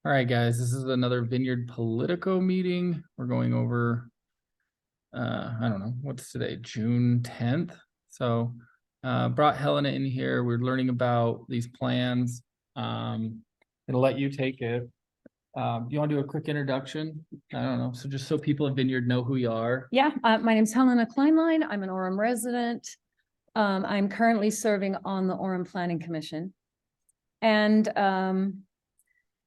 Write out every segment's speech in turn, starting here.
All right, guys, this is another Vineyard Politico meeting. We're going over, I don't know, what's today, June 10th. So brought Helena in here. We're learning about these plans. It'll let you take it. Do you want to do a quick introduction? I don't know. So just so people at Vineyard know who you are. Yeah, my name's Helena Kleinlein. I'm an Orem resident. I'm currently serving on the Orem Planning Commission. And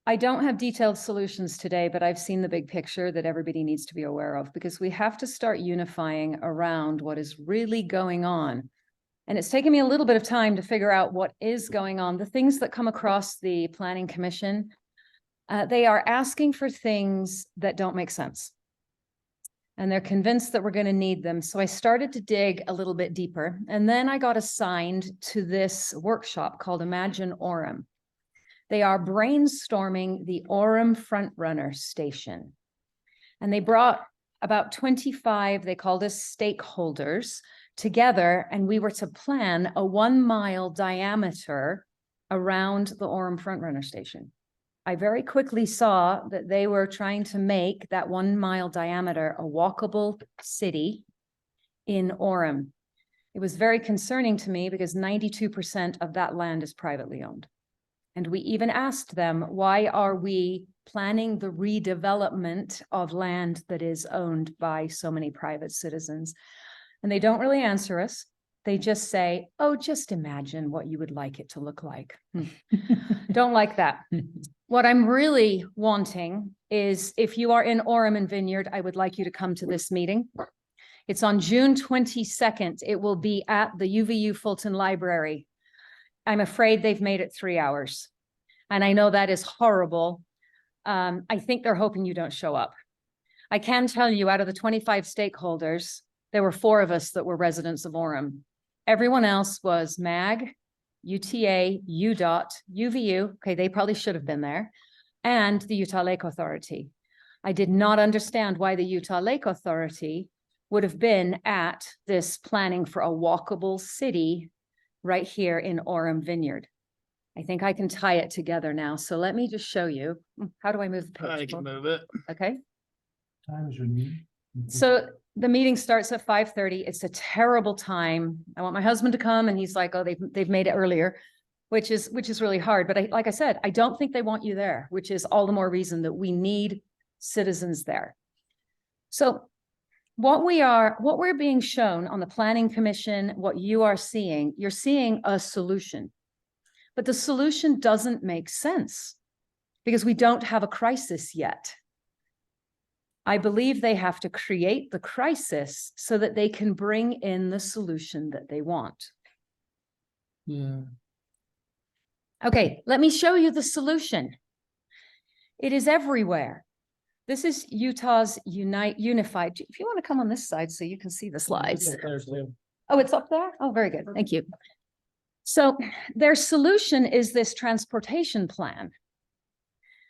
I don't have detailed solutions today, but I've seen the big picture that everybody needs to be aware of, because we have to start unifying around what is really going on. And it's taken me a little bit of time to figure out what is going on. The things that come across the Planning Commission, they are asking for things that don't make sense. And they're convinced that we're going to need them. So I started to dig a little bit deeper. And then I got assigned to this workshop called Imagine Orem. They are brainstorming the Orem Frontrunner Station. And they brought about 25, they called us stakeholders, together, and we were to plan a 1 mile diameter around the Orem Frontrunner Station. I very quickly saw that they were trying to make that 1 mile diameter a walkable city in Orem. It was very concerning to me because 92% of that land is privately owned. And we even asked them, why are we planning the redevelopment of land that is owned by so many private citizens? And they don't really answer us. They just say, oh, just imagine what you would like it to look like. Don't like that. What I'm really wanting is, if you are in Orem and Vineyard, I would like you to come to this meeting. It's on June 22nd. It will be at the UVU Fulton Library. I'm afraid they've made it 3 hours. And I know that is horrible. I think they're hoping you don't show up. I can tell you, out of the 25 stakeholders, there were 4 of us that were residents of Orem. Everyone else was MAG, UTA, UDOT, UVU. Okay, they probably should have been there. And the Utah Lake Authority. I did not understand why the Utah Lake Authority would have been at this planning for a walkable city right here in Orem Vineyard. I think I can tie it together now. So let me just show you. How do I move the picture? I can move it. Okay. Time is your meeting. So the meeting starts at 5:30. It's a terrible time. I want my husband to come, and he's like, oh, they've made it earlier, which is really hard. But like I said, I don't think they want you there, which is all the more reason that we need citizens there. So what we're being shown on the Planning Commission, what you are seeing, you're seeing a solution. But the solution doesn't make sense because we don't have a crisis yet. I believe they have to create the crisis so that they can bring in the solution that they want. Yeah. Okay, let me show you the solution. It is everywhere. This is Utah's Unified. If you want to come on this side so you can see the slides. Oh, it's up there? Oh, very good. Thank you. So their solution is this transportation plan.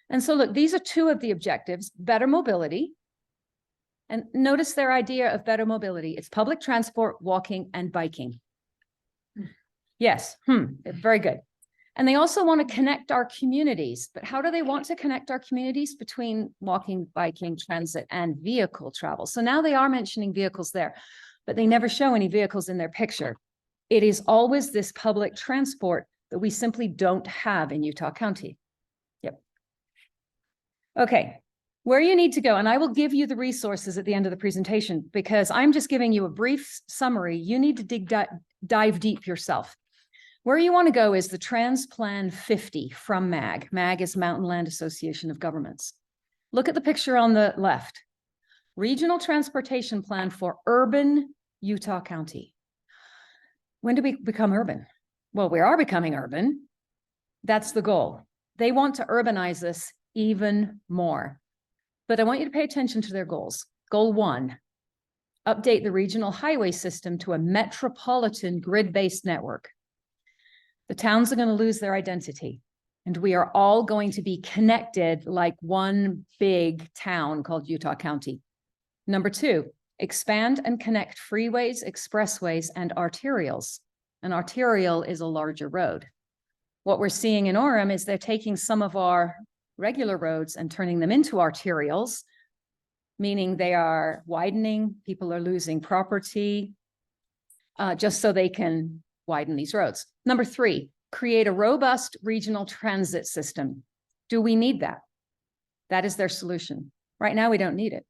And so look, these are 2 of the objectives: better mobility. And notice their idea of better mobility. It's public transport, walking, and biking. Yes, very good. And they also want to connect our communities. But how do they want to connect our communities? Between walking, biking, transit, and vehicle travel. So now they are mentioning vehicles there, but they never show any vehicles in their picture. It is always this public transport that we simply don't have in Utah County. Yep. Okay, where you need to go, and I will give you the resources at the end of the presentation, because I'm just giving you a brief summary. You need to dive deep yourself. Where you want to go is the Transplan 50 from MAG. MAG is Mountain Land Association of Governments. Look at the picture on the left. Regional Transportation Plan for Urban Utah County. When do we become urban? Well, we are becoming urban. That's the goal. They want to urbanize us even more. But I want you to pay attention to their goals. Goal 1, update the regional highway system to a metropolitan grid-based network. The towns are going to lose their identity, and we are all going to be connected like one big town called Utah County. Number 2, expand and connect freeways, expressways, and arterials. An arterial is a larger road. What we're seeing in Orem is they're taking some of our regular roads and turning them into arterials, meaning they are widening, people are losing property, just so they can widen these roads. Number 3, create a robust regional transit system. Do we need that? That is their solution. Right now, we don't need it.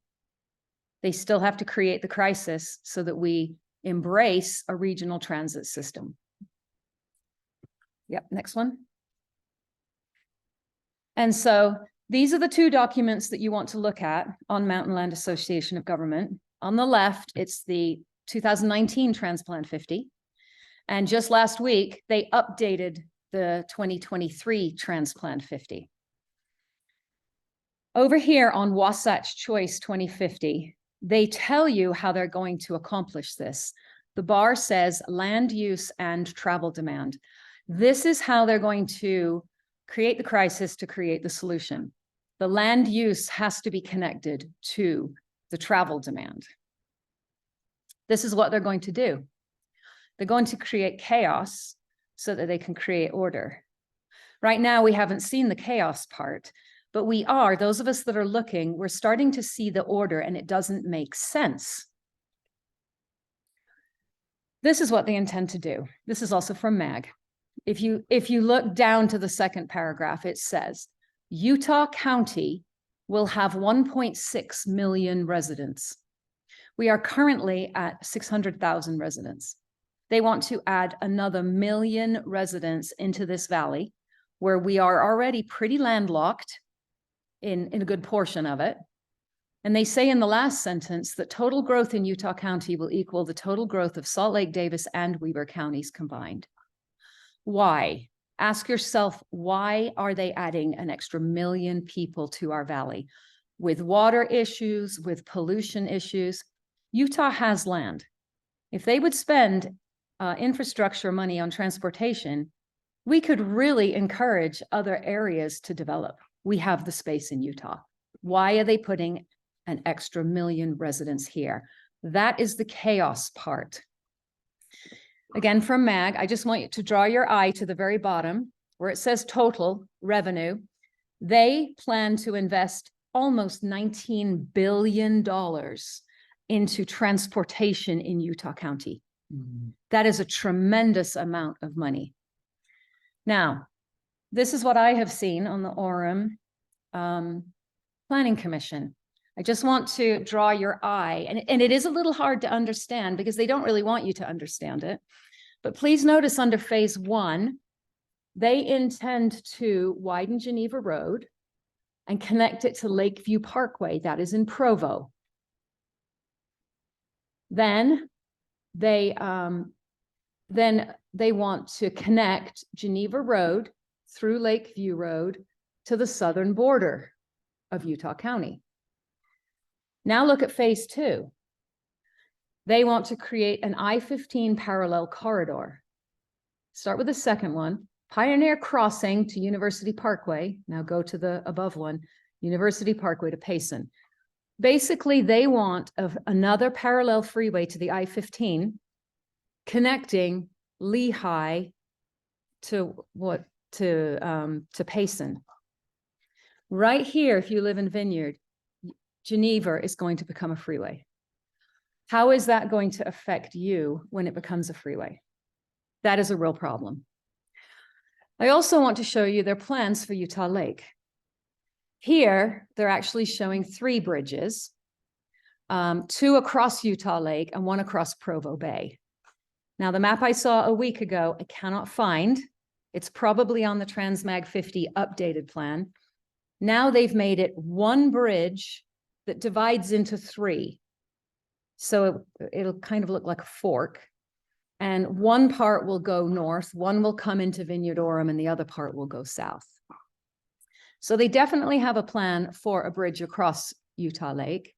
They still have to create the crisis so that we embrace a regional transit system. Yep, next one. And so these are the 2 documents that you want to look at on Mountain Land Association of Government. On the left, it's the 2019 Transplan 50. And just last week, they updated the 2023 Transplan 50. Over here on Wasatch Choice 2050, they tell you how they're going to accomplish this. The bar says land use and travel demand. This is how they're going to create the crisis to create the solution. The land use has to be connected to the travel demand. This is what they're going to do. They're going to create chaos so that they can create order. Right now, we haven't seen the chaos part, but we are, those of us that are looking, we're starting to see the order, and it doesn't make sense. This is what they intend to do. This is also from MAG. If you look down to the second paragraph, it says, Utah County will have 1.6 million residents. We are currently at 600,000 residents. They want to add another 1 million residents into this valley, where we are already pretty landlocked in a good portion of it. And they say in the last sentence that total growth in Utah County will equal the total growth of Salt Lake, Davis, and Weber counties combined. Why? Ask yourself, why are they adding an extra 1 million people to our valley? With water issues, with pollution issues, Utah has land. If they would spend infrastructure money on transportation, we could really encourage other areas to develop. We have the space in Utah. Why are they putting an extra 1 million residents here? That is the chaos part. Again, from MAG, I just want you to draw your eye to the very bottom where it says total revenue. They plan to invest almost $19 billion into transportation in Utah County. Mm-hmm. That is a tremendous amount of money. Now, this is what I have seen on the Orem Planning Commission. I just want to draw your eye, and it is a little hard to understand because they don't really want you to understand it. But please notice under phase 1, they intend to widen Geneva Road and connect it to Lakeview Parkway, that is in Provo. Then they want to connect Geneva Road through Lakeview Road to the southern border of Utah County. Now look at phase 2. They want to create an I-15 parallel corridor. Start with the second one, Pioneer Crossing to University Parkway. Now go to the above one, University Parkway to Payson. Basically, they want another parallel freeway to the I-15 connecting Lehi to Payson. Right here, if you live in Vineyard, Geneva is going to become a freeway. How is that going to affect you when it becomes a freeway? That is a real problem. I also want to show you their plans for Utah Lake. Here, they're actually showing 3 bridges, 2 across Utah Lake and 1 across Provo Bay. Now, the map I saw a week ago, I cannot find. It's probably on the Transmag 50 updated plan. Now they've made it 1 bridge that divides into 3. So it'll kind of look like a fork. And 1 part will go north, 1 will come into Vineyard Orem, and the other part will go south. So they definitely have a plan for a bridge across Utah Lake.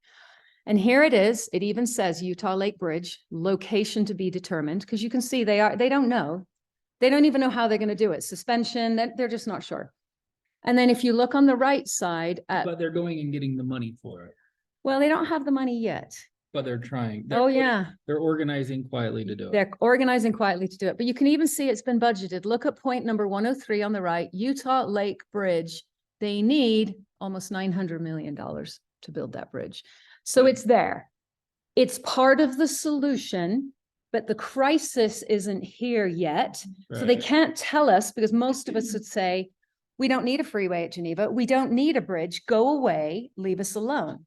And here it is. It even says Utah Lake Bridge, location to be determined, because you can see they don't know. They don't even know how they're going to do it. Suspension, they're just not sure. And then if you look on the right side. But they're going and getting the money for it. Well, they don't have the money yet. But they're trying. They're organizing quietly to do it. They're organizing quietly to do it. But you can even see it's been budgeted. Look at point number 103 on the right, Utah Lake Bridge they need almost $900 million to build that bridge. So it's there. It's part of the solution, but the crisis isn't here yet. So they Right. can't tell us, because most of us would say, we don't need a freeway at Geneva. We don't need a bridge. Go away, leave us alone.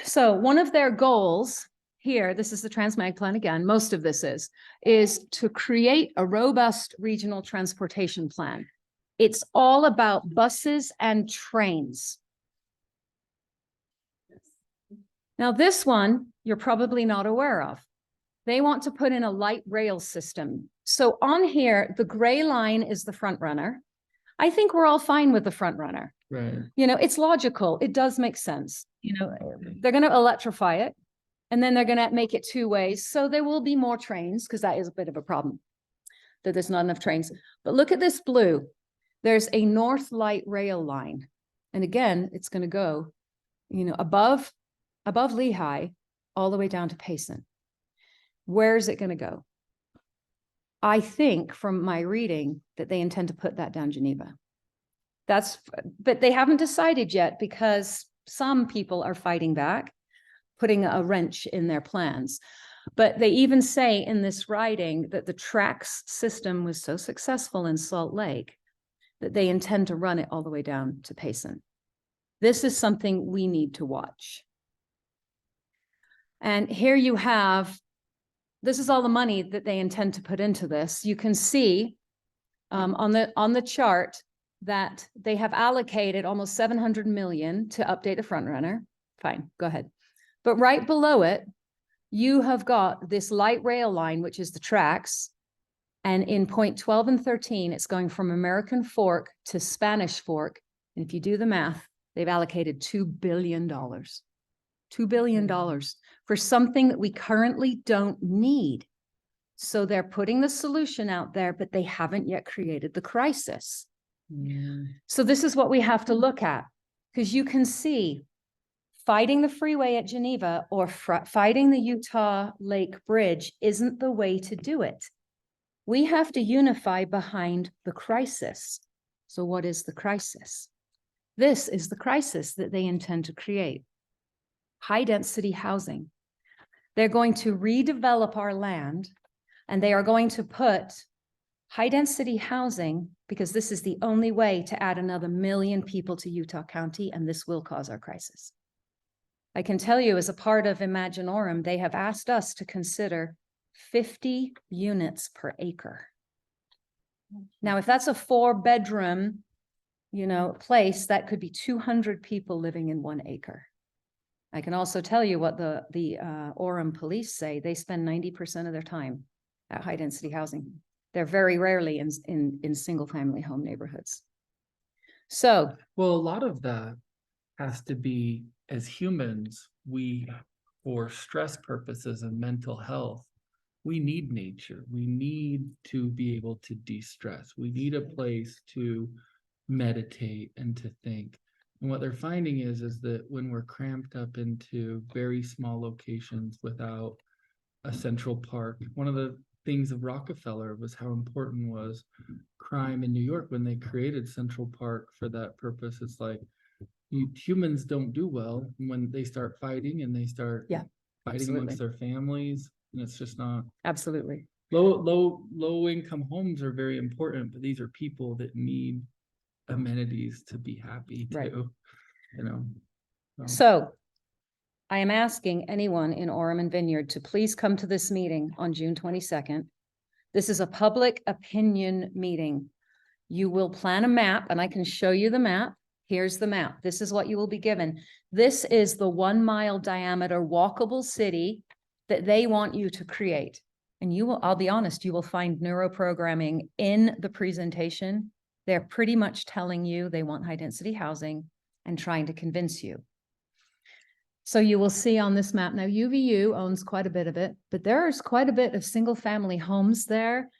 So one of their goals here, this is the Transmag plan again, most of this is to create a robust regional transportation plan. It's all about buses and trains. Now this one, you're probably not aware of. They want to put in a light rail system. So on here, the gray line is the front runner. I think we're all fine with the front runner. Right. You know, it's logical. It does make sense. You know, they're going to electrify it and then they're going to make it two ways. So there will be more trains, because that is a bit of a problem that there's not enough trains. But look at this blue. There's a North Light Rail line. And again, it's going to go, you know, above Lehi, all the way down to Payson. Where is it going to go? I think from my reading that they intend to put that down Geneva. But they haven't decided yet, because some people are fighting back, putting a wrench in their plans. But they even say in this writing that the tracks system was so successful in Salt Lake that they intend to run it all the way down to Payson. This is something we need to watch. And here you have, this is all the money that they intend to put into this. You can see on the chart that they have allocated almost 700 million to update the front runner. Fine, go ahead. But right below it, you have got this light rail line, which is the tracks. And in point 12 and 13, it's going from American Fork to Spanish Fork. And if you do the math, they've allocated $2 billion. $2 billion for something that we currently don't need. So they're putting the solution out there, but they haven't yet created the crisis. So this is what we have to look at, because you can see fighting the freeway at Geneva or fighting the Utah Lake Bridge isn't the way to do it. We have to unify behind the crisis. So what is the crisis? This is the crisis that they intend to create. High density housing. They're going to redevelop our land, and they are going to put high density housing, because this is the only way to add another 1 million people to Utah County, and this will cause our crisis. I can tell you, as a part of Imagine Orem, they have asked us to consider 50 units per acre. Now, if that's a 4-bedroom, you know, place, that could be 200 people living in 1 acre. I can also tell you what the Orem police say. They spend 90% of their time at high density housing. They're very rarely in single family home neighborhoods. So, Well, a lot of that has to be, as humans, for stress purposes and mental health, we need nature. We need to be able to de-stress. We need a place to meditate and to think. And what they're finding is that when we're cramped up into very small locations without a central park, one of the things of Rockefeller was how important was crime in New York when they created Central Park for that purpose. It's like humans don't do well when they start fighting, and they start fighting amongst their families, and it's just not. absolutely. Low income homes are very important, but these are people that need amenities to be happy too, Right. you know. So I am asking anyone in Orem and Vineyard to please come to this meeting on June 22nd. This is a public opinion meeting. You will plan a map, and I can show you the map. Here's the map. This is what you will be given. This is the 1 mile diameter walkable city that they want you to create. And you will, I'll be honest, you will find neuroprogramming in the presentation. They're pretty much telling you they want high density housing and trying to convince you. So you will see on this map, now UVU owns quite a bit of it, but there is quite a bit of single family homes there.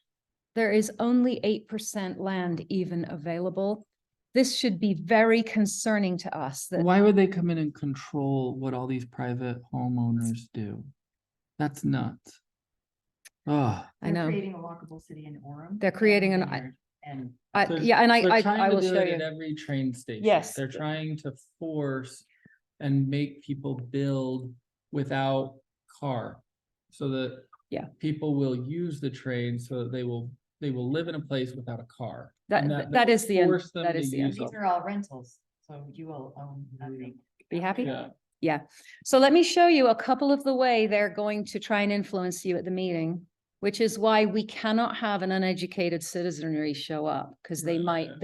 There is only 8% land even available. This should be very concerning to us. Why would they come in and control what all these private homeowners do? That's nuts. Oh, I know. They're creating a walkable city in Orem. They're creating and an, Vineyard, and So- Yeah, and they're I trying to will do show it At you. every train station. Yes. They're trying to force and make people build without car. So that. Yeah. People will use the train so that they will live in a place without a car. And That will is the end. force them That to is the end use these it. are all rentals, so you will own nothing. Be happy? Yeah. Yeah. So let me show you a couple of the way they're going to try and influence you at the meeting, which is why we cannot have an uneducated citizenry show up, because they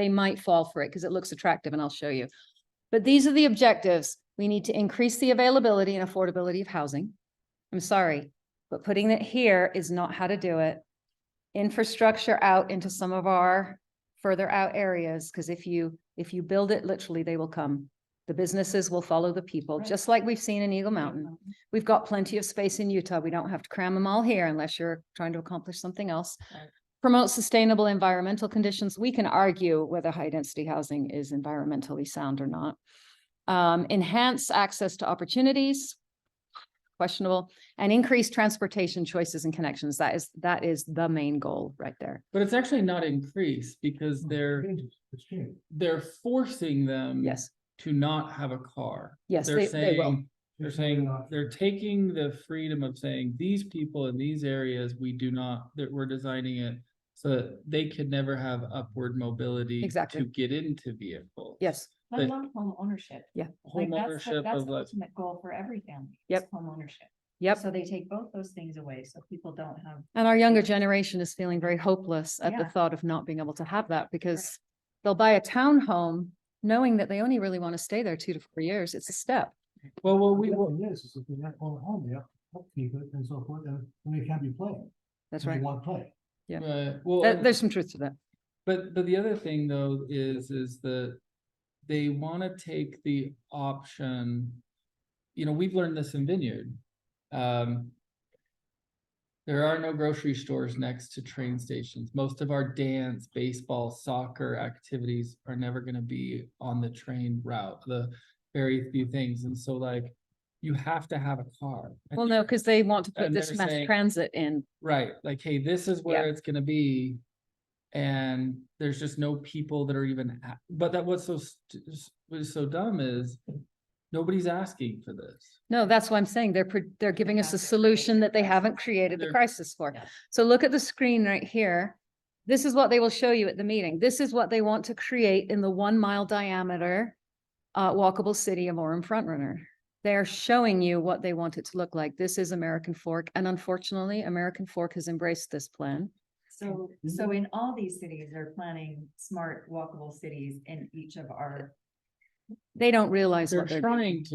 might fall for it because it looks attractive, and I'll show you. But these are the objectives. We need to increase the availability and affordability of housing. I'm sorry, but putting it here is not how to do it. Infrastructure out into some of our further out areas, because if you build it, literally, they will come. The businesses will follow the people, Right. just like we've seen in Eagle Mountain. We've got plenty of space in Utah. We don't have to cram them all here unless you're trying to accomplish something else. Right. Promote sustainable environmental conditions. We can argue whether high density housing is environmentally sound or not. Enhance access to opportunities, questionable, and increase transportation choices and connections. That is the main goal right there. But it's actually not increased because It's changed. they're forcing them. Yes, To not have a car. yes, They're they will. saying, they're saying, they're taking the freedom of saying, these people in these areas, we do not, that we're designing it so that they could never have upward mobility. Exactly. To get into vehicles. Yes, I But- love home ownership. Home Like, ownership that's of the like, ultimate goal for every family. Yep. Is home ownership. yep. So they take both those things away, so people don't have. And our younger generation is feeling very hopeless at the Yeah. thought of not being able to have that, because they'll buy a townhome knowing that they only really want to stay there 2 to 4 years. It's a step. well, The thing is if they have own a home, they have to upkeep it and so forth, and they can't be playing. That's They right. want to play. well, There's some truth to that. but the other thing though is that they want to take the option, we've learned this in Vineyard. There are no grocery stores next to train stations. Most of our dance, baseball, soccer activities are never gonna be on the train route, the very few things. And so like, you have to have a car. Well, no, because they want to put And this they're mass saying- transit in. Right, like, hey, this is where it's gonna be. And there's just no people that are even, but that what's so dumb is nobody's asking for this. No, that's why I'm saying they're giving us a solution that they haven't created the They're- crisis for. Yeah. So look at the screen right here. This is what they will show you at the meeting. This is what they want to create in the 1 mile diameter walkable city of Orem Frontrunner. They're showing you what they want it to look like. This is American Fork, and unfortunately, American Fork has embraced this plan. So in all these cities, they're planning smart walkable cities in each of our. They don't realize They're what they're.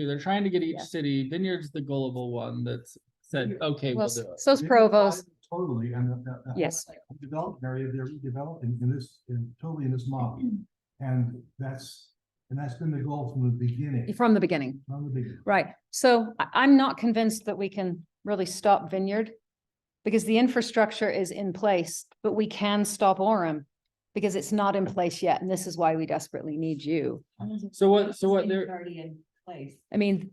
they're trying to get each Yeah. city, Vineyard's the gullible one that's said, okay, Well, we'll do it. so's They Provost. Totally, and the Yes. whole development area, they're redeveloping totally in this model. And that's been the goal from the beginning, From the beginning. Right, so I'm not convinced that we can really stop Vineyard, because the infrastructure is in place, but we can stop Orem because it's not in place yet, and this is why we desperately need you. So what It's they're, already in place. I mean,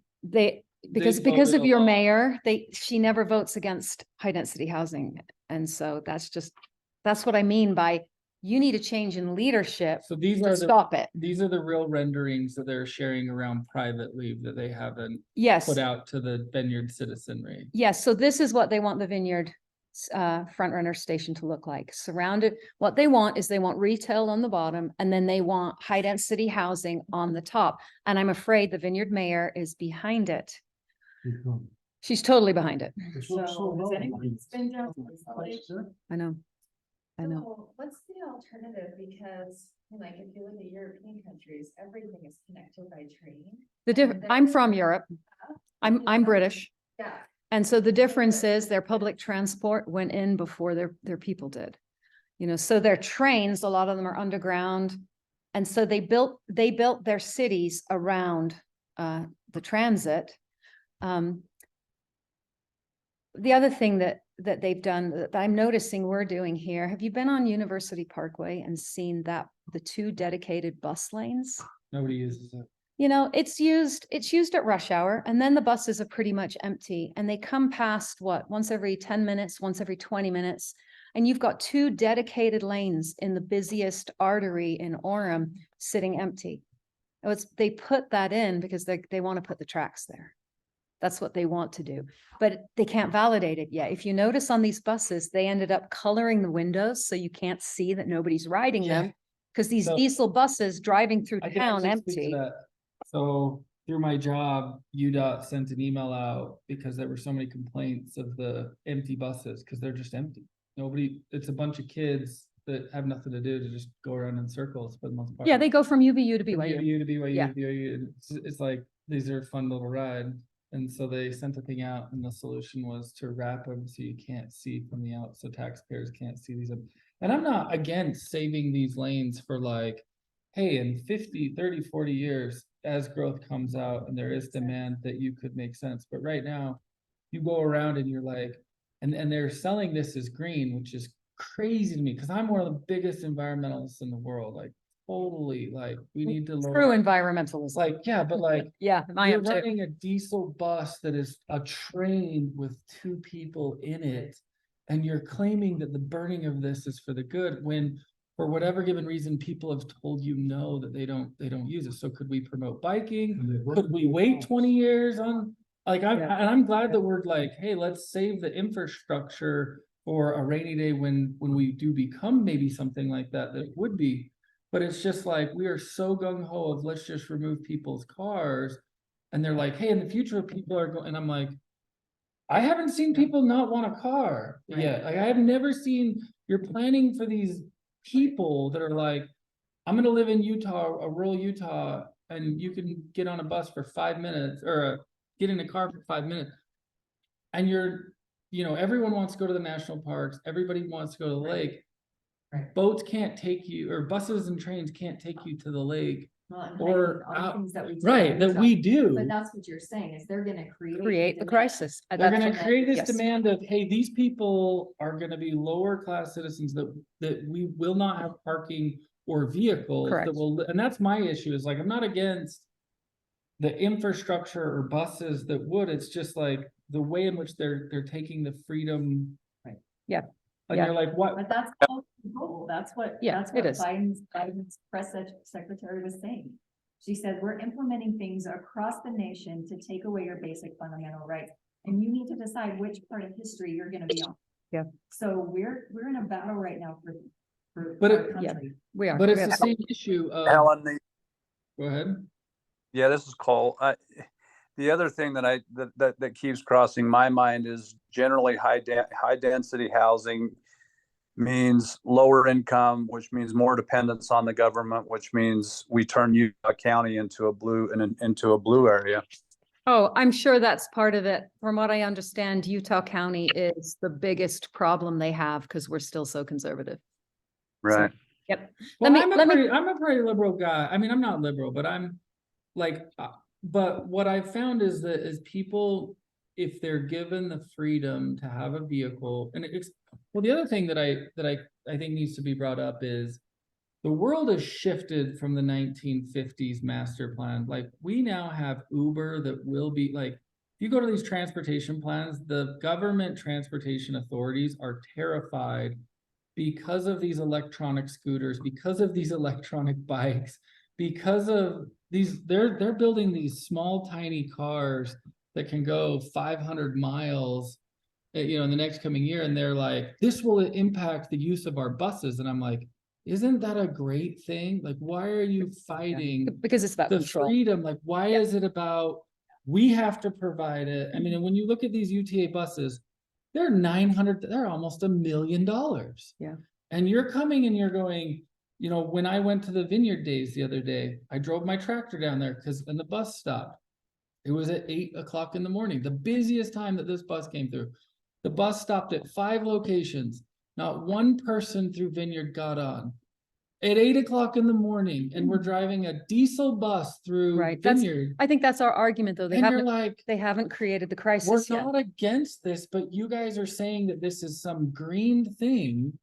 because voted of your along. mayor, she never votes against high density housing, and so that's what I mean by you need a change in leadership so these to are stop it. these are the real renderings that they're sharing around privately that they haven't Yes. put out to the Vineyard citizenry. Yes, so this is what they want the Vineyard front runner station to look like. Surrounded, what they want is they want retail on the bottom, and then they want high density housing on the top. And I'm afraid the Vineyard Mayor is behind it. She's totally behind it. So has anyone been down to this place? I know. I know. So what's the alternative? Because like, if you look at European countries, everything is connected by train. I'm from Europe. I'm British. Yeah. And so the difference is their public transport went in before their people did. So their trains, a lot of them are underground. And so they built their cities around the transit. The other thing that they've done that I'm noticing we're doing here, have you been on University Parkway and seen the 2 dedicated bus lanes? Nobody uses it. It's used at rush hour, and then the buses are pretty much empty, and they come past once every 10 minutes, once every 20 minutes. And you've got 2 dedicated lanes in the busiest artery in Orem sitting empty. They put that in because they want to put the tracks there. That's what they want to do, but they can't validate it yet. If you notice on these buses, they ended up coloring the windows so you can't see that nobody's riding Yeah. them. Because these So- diesel buses driving through I can town actually speak to empty. that. So through my job, UDOT sent an email out because there were so many complaints of the empty buses, because they're just empty. It's a bunch of kids that have nothing to do to just go around in circles for the most part. Yeah, they go from UVU to From BYU. UVU to BYU Yeah. to BYU, and it's like, these are a fun little ride. And so they sent a thing out, and the solution was to wrap them so you can't see from the out, so taxpayers can't see these. And I'm not against saving these lanes for like, hey, in 50, 30, 40 years, as growth comes out and there is demand, that you could make sense. But right now, you go around and you're like, and they're selling this as green, which is crazy to me, because I'm one of the biggest environmentalists in the world. Like, totally, like, we need to True lower. environmentalism. Like, yeah, but like, Yeah, I you're am too. running a diesel bus that is a train with 2 people in it, and you're claiming that the burning of this is for the good, when for whatever given reason, people have told you no, that they don't use it. So could we promote biking? And they work Could we with wait homes. 20 years on, like, Yeah. I'm glad that we're like, hey, let's save the infrastructure for a rainy day when we do become maybe something like that would be. But it's just like, we are so gung ho of let's just remove people's cars. And they're like, hey, in the future, people are going, and I'm like, I haven't seen people not want a car yet. Like, I have never seen, you're planning for these people that are like, I'm gonna live in Utah, a rural Utah, and you can get on a bus for 5 minutes, or get in a car for 5 minutes. And everyone wants to go to the national parks, everybody wants to go to the lake. Right. Boats can't take you, or buses and trains can't take you to the lake, Well, and or all the out- things that we do. right, that we do. But that's what you're saying, is they're gonna Create the demand. crisis. They're That's gonna what- create this yes. demand of, hey, these people are gonna be lower class citizens that we will not have parking or vehicles that Correct. will, and that's my issue, is like, I'm not against the infrastructure or buses that would, it's just like the way in which they're taking the freedom. Right. Yeah. And Yeah. you're like, what? But that's the goal, that's what it is. Biden's press secretary was saying. She said, we're implementing things across the nation to take away your basic fundamental rights. And you need to decide which part of history you're gonna be on. Yeah. So we're in a battle right now for But our yeah. country. We are. But we it's have- the same issue of, Helen, go ahead. yeah, this is Cole. The other thing that keeps crossing my mind is generally high density housing means lower income, which means more dependence on the government, which means we turn Utah County into a blue area. Oh, I'm sure that's part of it. From what I understand, Utah County is the biggest problem they have because we're still so conservative. Right. Yep. Well, Let I'm me- a pretty liberal guy. I mean, I'm not liberal, but I'm like, but what I've found is that people, if they're given the freedom to have a vehicle, and well, the other thing that I think needs to be brought up is the world has shifted from the 1950s master plan. Like, we now have Uber that will be like, if you go to these transportation plans, the government transportation authorities are terrified because of these electronic scooters, because of these electronic bikes, because of these, they're building these small, tiny cars that can go 500 miles, in the next coming year. And they're like, this will impact the use of our buses. And I'm like, isn't that a great thing? Like, why are you fighting Because it's about the control. freedom? Like, why Yeah. is it about, we have to provide it? I mean, and when you look at these UTA buses, they're almost $1 million. Yeah. And you're coming and you're going, when I went to the Vineyard days the other day, I drove my tractor down there and the bus stopped. It was at 8 o'clock in the morning, the busiest time that this bus came through. The bus stopped at 5 locations. Not one person through Vineyard got on. At 8 o'clock in the morning, and we're driving a diesel bus through Right, that's- Vineyard. I think that's our argument, though. And you're like, They haven't created the we're crisis yet. not against this, but you guys are saying that this is some green thing.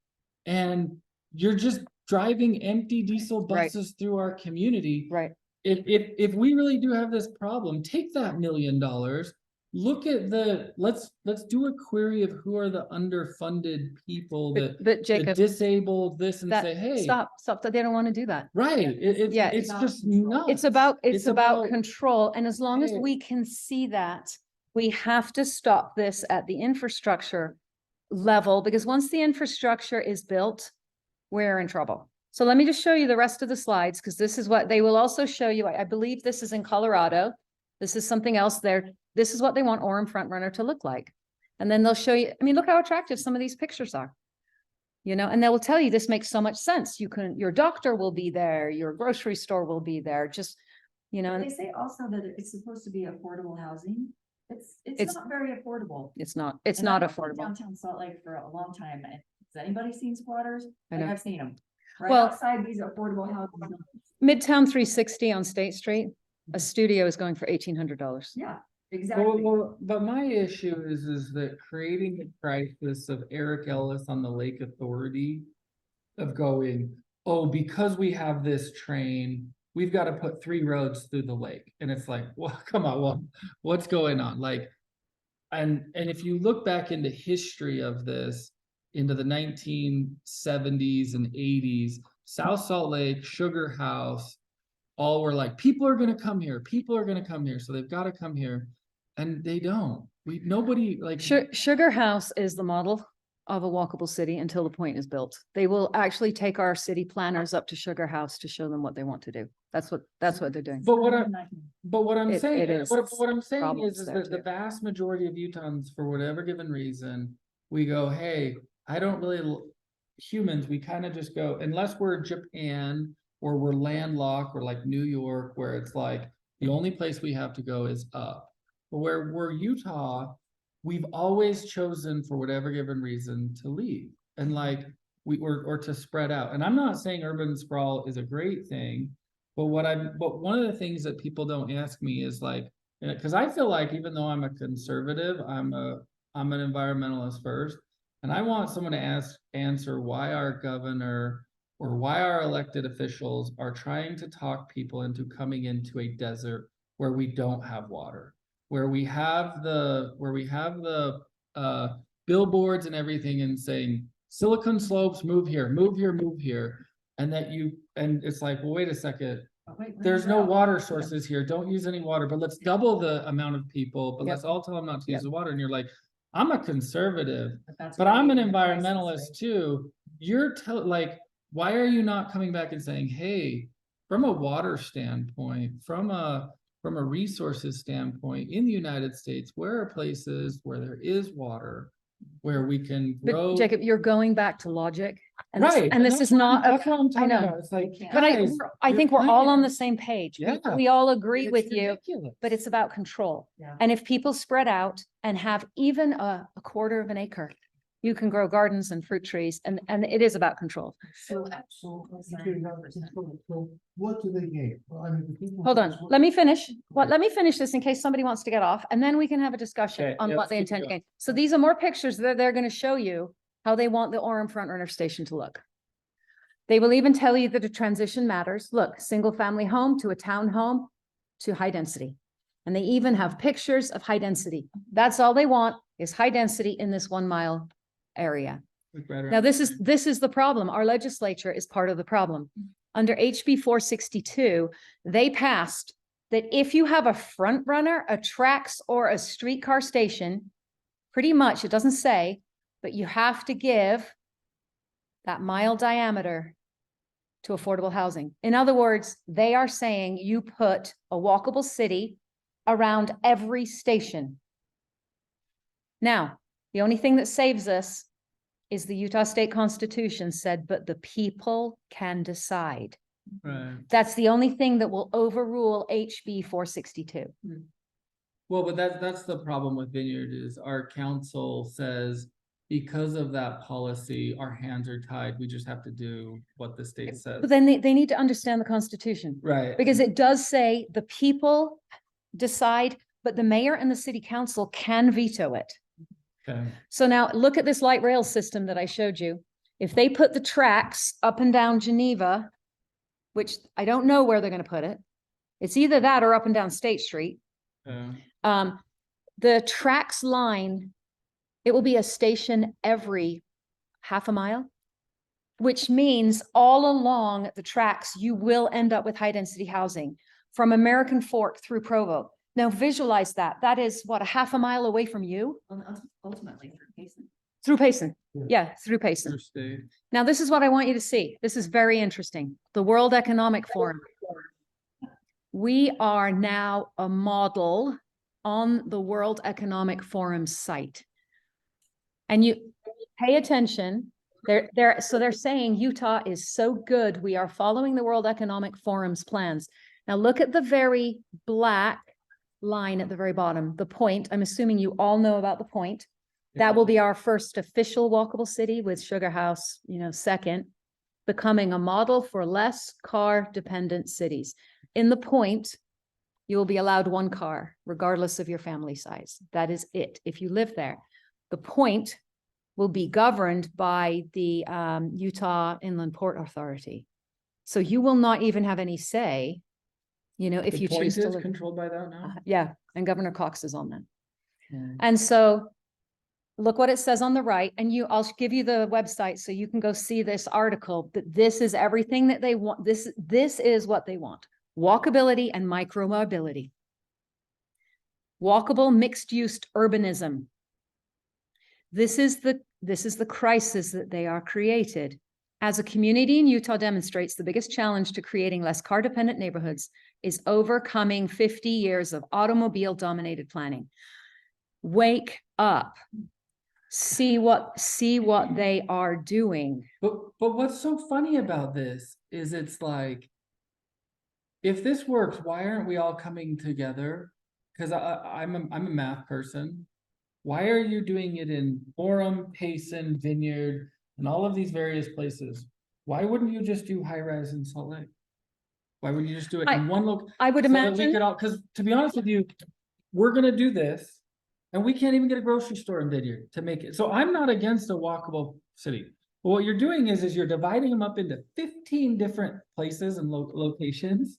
And you're just driving empty diesel Right. buses through our community. Right. If we really do have this problem, take that $1 million, look at let's do a query of who are the underfunded people But that but Jacob, disabled this and that, say, hey, stop, they don't want to do that. right, Yeah. it's just nuts. It's about control, and as long as Hey. we can see that, we have to stop this at the infrastructure level, because once the infrastructure is built, we're in trouble. So let me just show you the rest of the slides, because this is what they will also show you. I believe this is in Colorado. This is something else there. This is what they want Orem Front Runner to look like. And then they'll show you, I mean, look how attractive some of these pictures are. You know, and they will tell you this makes so much sense. Your doctor will be there, your grocery store will be there, just, you know, They and say also that it's supposed to be affordable housing. It's It's- not very affordable. it's not And I not lived in affordable. Downtown Salt Lake for a long time. And has anybody seen squatters? I Like, know. I've seen them. Right Well- outside these affordable houses. Midtown 360 on State Street, a studio is going for $1,800. Yeah, exactly. But my issue is that creating the crisis of Eric Ellis on the Lake Authority of going, oh, because we have this train, we've got to put 3 roads through the lake. And it's like, well, come on, well, what's going on? Like, and if you look back into history of this, into the 1970s and 80s, South Salt Lake, Sugar House, all were like, people are going to come here. People are going to come here. So they've got to come here. And they don't. Nobody like. Sugar House is the model of a walkable city until the point is built. They will actually take our city planners up to Sugar House to show them what they want to do. That's what they're doing. But what I'm It- saying, it is what I'm saying problems is there that the too. vast majority of Utahns, for whatever given reason, we go, hey, I don't really, humans, we kind of just go, unless we're Japan or we're landlocked or like New York, where it's like the only place we have to go is up. But where we're Utah, we've always chosen for whatever given reason to leave and like or to spread out. And I'm not saying urban sprawl is a great thing, but one of the things that people don't ask me is like, because I feel like even though I'm a conservative, I'm an environmentalist first, and I want someone to answer why our governor or why our elected officials are trying to talk people into coming into a desert where we don't have water, where we have the billboards and everything and saying Silicon Slopes, move here, move here, move here. And it's like, well, wait a second. There's no water sources here. Don't use any water, but let's double the amount of people, but Yep. let's all tell them not to Yep. use the water. And you're like, I'm a conservative, that's but why I'm an we need a crisis, environmentalist right? too. You're like, why are you not coming back and saying, hey, from a water standpoint, from a resources standpoint in the United States, where are places where there is water, where we can grow? But Jacob, you're going back to logic. And this, Right. and this is not, That's what I'm I talking know. about. It's like, but guys, I you're think we're all on playing. the same page. Yeah. We all agree It's with you, ridiculous. but it's about control. Yeah. And if people spread out and have even a quarter of an acre, you can grow gardens and fruit trees, and it is about control. So what do they gain? Well, I mean, the people. Hold on, let me finish. Let me finish this in case somebody wants to get off, and then we can have a discussion Okay, on yeah, what they let's keep intend to going. gain. So these are more pictures that they're going to show you how they want the Orem Front Runner Station to look. They will even tell you that a transition matters. Look, single family home to a townhome to high density. And they even have pictures of high density. That's all they want is high density in this 1 mile area. Look right Now, around. this is the problem. Our legislature is part of the problem. Under HB 462, they passed that if you have a front runner, a tracks, or a streetcar station, pretty much, it doesn't say, but you have to give that mile diameter to affordable housing. In other words, they are saying you put a walkable city around every station. Now, the only thing that saves us is the Utah State Constitution said, but the people can decide. Right. That's the only thing that will overrule HB 462. Well, but that's the problem with Vineyard is our council says, because of that policy, our hands are tied. We just have to do what the state says. But then they need to understand the Constitution, Right. because it does say the people decide, but the mayor and the city council can veto it. Okay. So now look at this light rail system that I showed you. If they put the tracks up and down Geneva, which I don't know where they're going to put it, it's either that or up and down State Street. The tracks line, it will be a station every half a mile, which means all along the tracks, you will end up with high density housing from American Fork through Provo. Now visualize that. That is what, a half a mile away from you? Ultimately through Payson. Through Payson. Yeah. Yeah, through Payson. Interstate. Now, this is what I want you to see. This is very interesting. The World Economic Forum. We are now a model on the World Economic Forum site. And you pay attention. So they're saying Utah is so good. We are following the World Economic Forum's plans. Now look at the very black line at the very bottom, the point. I'm assuming you all know about the point. That will be our first official walkable city, with Sugar House, second, becoming a model for less car dependent cities. In the point, you will be allowed one car, regardless of your family size. That is it. If you live there, the point will be governed by the Utah Inland Port Authority. So you will not even have any say, if The you point choose to is live. controlled by that now? Yeah, and Governor Cox is on that. Hmm. And so look what it says on the right, and I'll give you the website so you can go see this article, but this is everything that they want. This is what they want. Walkability and micromobility. Walkable mixed-use urbanism. This is the crisis that they are created. As a community in Utah demonstrates, the biggest challenge to creating less car-dependent neighborhoods is overcoming 50 years of automobile-dominated planning. Wake up. See what they are doing. But what's so funny about this is it's like, if this works, why aren't we all coming together? Because I'm a math person. Why are you doing it in Orem, Payson, Vineyard, and all of these various places? Why wouldn't you just do high rise in Salt Lake? Why wouldn't you just do it in one location? I would imagine. Because to be honest with you, we're gonna do this, and we can't even get a grocery store in Vineyard to make it. So I'm not against a walkable city. But what you're doing is you're dividing them up into 15 different places and locations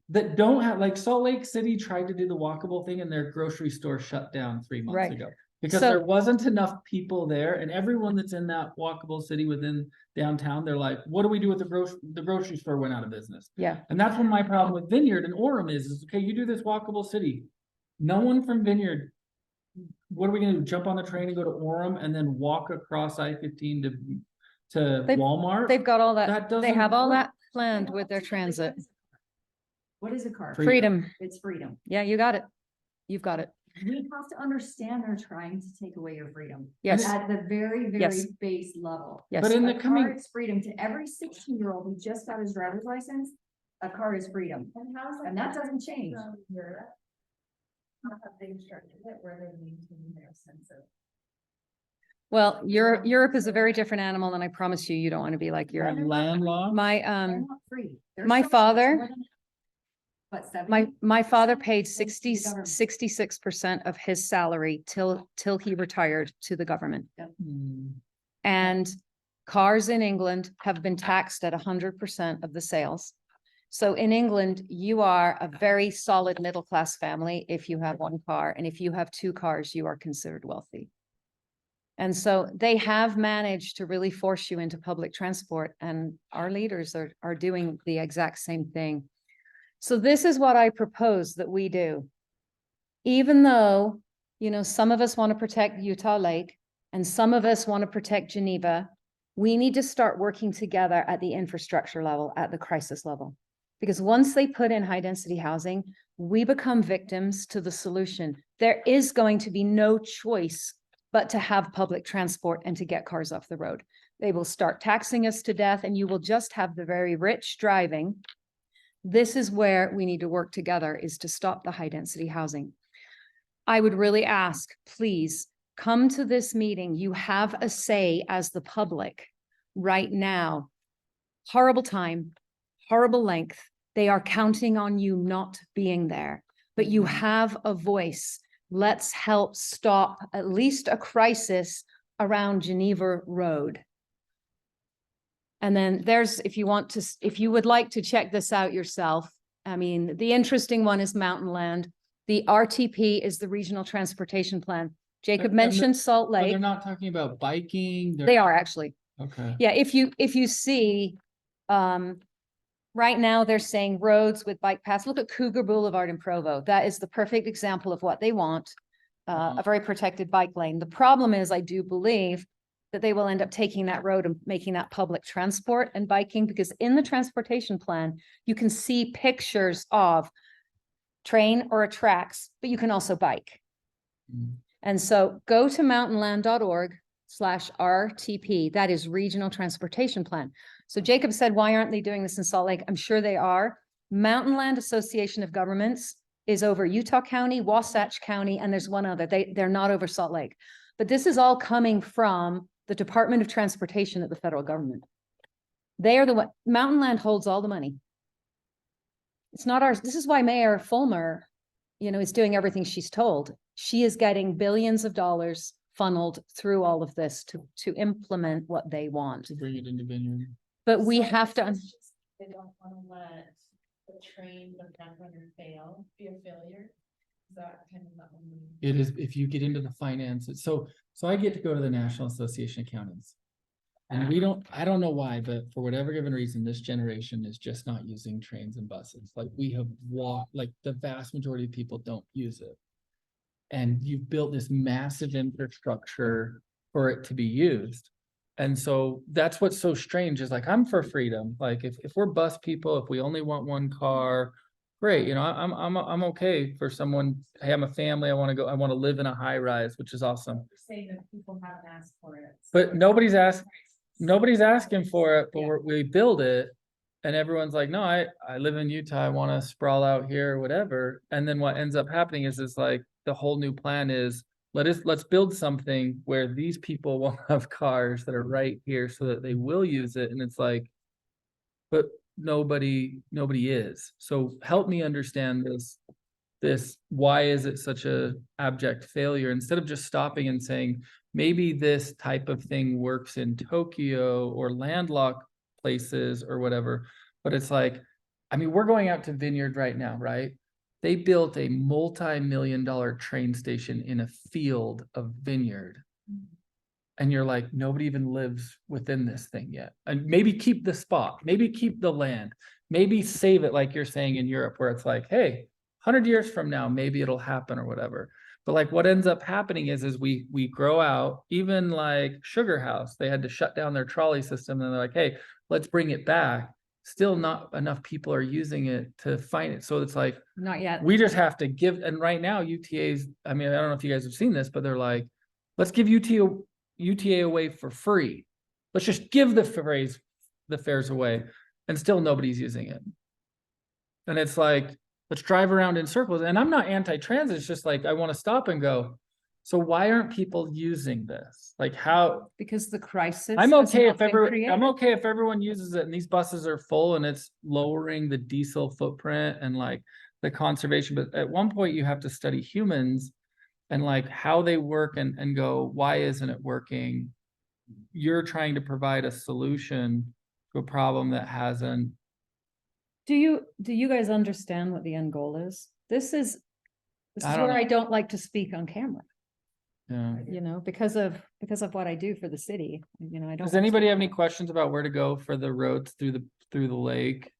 that don't have, like Salt Lake City tried to do the walkable thing and their grocery store shut down 3 months Right. ago. Because So- there wasn't enough people there, and everyone that's in that walkable city within downtown, they're like, what do we do with the grocery store went out of business? Yeah. And that's when my problem with Vineyard and Orem is okay, you do this walkable city. No one from Vineyard, what are we gonna do? Jump on the train and go to Orem and then walk across I-15 to Walmart? They've got all that. That They doesn't have all work. that planned with their transit. What is a car? Freedom. It's freedom. Yeah, you got it. You've got it. We have to understand they're trying to take away your freedom. Yes. At the very, Yes. very base level. Yes. But in A the car coming, is freedom to every 16-year-old who just got his driver's license. A car is freedom, And how's and that doesn't change. from Europe? How have they structured it where they maintain their sense of? Well, Europe is a very different animal, and I promise you, you don't want to be like you're Europe. landlocked. My They're not free. They're my so much father- more than that. What, 70? my father paid Thanks to the government. 66% of his salary till he retired to the government. Hmm. And cars in England have been taxed at 100% of the sales. So in England, you are a very solid middle-class family if you have one car, and if you have 2 cars, you are considered wealthy. And so they have managed to really force you into public transport, and our leaders are doing the exact same thing. So this is what I propose that we do. Even though, some of us want to protect Utah Lake and some of us want to protect Geneva, we need to start working together at the infrastructure level, at the crisis level. Because once they put in high density housing, we become victims to the solution. There is going to be no choice but to have public transport and to get cars off the road. They will start taxing us to death, and you will just have the very rich driving. This is where we need to work together, is to stop the high density housing. I would really ask, please come to this meeting. You have a say as the public right now. Horrible time, horrible length. They are counting on you not being there, but you have a voice. Let's help stop at least a crisis around Geneva Road. And then if you would like to check this out yourself, I mean, the interesting one is Mountain Land. The RTP is the Regional Transportation Plan. Jacob And the- mentioned Salt But they're Lake. not talking about biking. They are actually. Okay. Yeah, if you see, right now they're saying roads with bike paths. Look at Cougar Boulevard in Provo. That is the perfect example of what they want. A very protected bike lane. The problem is, I do believe that they will end up taking that road and making that public transport and biking, because in the transportation plan, you can see pictures of train or tracks, but you can also bike. Mm. And so go to mountainland.org/RTP. That is Regional Transportation Plan. So Jacob said, why aren't they doing this in Salt Lake? I'm sure they are. Mountain Land Association of Governments is over Utah County, Wasatch County, and there's one other. They're not over Salt Lake. But this is all coming from the Department of Transportation at the federal government. They are the one, Mountain Land holds all the money. It's not ours. This is why Mayor Fulmer, is doing everything she's told. She is getting billions of dollars funneled through all of this to implement what they want. To bring it into Vineyard. But we So have to, it's just They don't wanna let the train, the front runner fail, be a failure. Is that kind of the only? It is, if you get into the finances. So I get to go to the National Association of Counties. And I don't know why, but for whatever given reason, this generation is just not using trains and buses. Like we have walked, like the vast majority of people don't use it. And you've built this massive infrastructure for it to be used. And so that's what's so strange is like, I'm for freedom. Like if we're bus people, if we only want one car, great. I'm okay for someone, hey, I'm a family. I want to live in a high rise, which is awesome. Saying that people haven't asked for it. But nobody's asking for it, but we build it. And everyone's like, no, I live in Utah. I want to sprawl out here or whatever. And then what ends up happening is like the whole new plan is let's build something where these people will have cars that are right here so that they will use it. And it's like, but nobody is. So help me understand this, why is it such a abject failure? Instead of just stopping and saying, maybe this type of thing works in Tokyo or landlocked places or whatever. But it's like, I mean, we're going out to Vineyard right now, right? They built a multi-million-dollar train station in a field of Vineyard. And you're like, nobody even lives within this thing yet. And maybe keep the spot, maybe keep the land, maybe save it like you're saying in Europe, where it's like, hey, 100 years from now, maybe it'll happen or whatever. But like what ends up happening is we grow out, even like Sugar House, they had to shut down their trolley system. And they're like, hey, let's bring it back. Still not enough people are using it to find it. So it's like, not yet. we just have to give. And right now UTA's, I mean, I don't know if you guys have seen this, but they're like, let's give UTA away for free. Let's just give the fares away. And still nobody's using it. And it's like, let's drive around in circles. And I'm not anti-transit. It's just like, I want to stop and go, so why aren't people using this? Like how? Because the crisis. I'm has okay not if been created. I'm okay if everyone uses it and these buses are full and it's lowering the diesel footprint and like the conservation. But at one point you have to study humans and like how they work and go, why isn't it working? You're trying to provide a solution to a problem that hasn't. Do you guys understand what the end goal is? This is I don't where know. I don't like to speak on camera, Yeah. because of what I do for the city. I don't. Does anybody have any questions about where to go for the roads through the lake?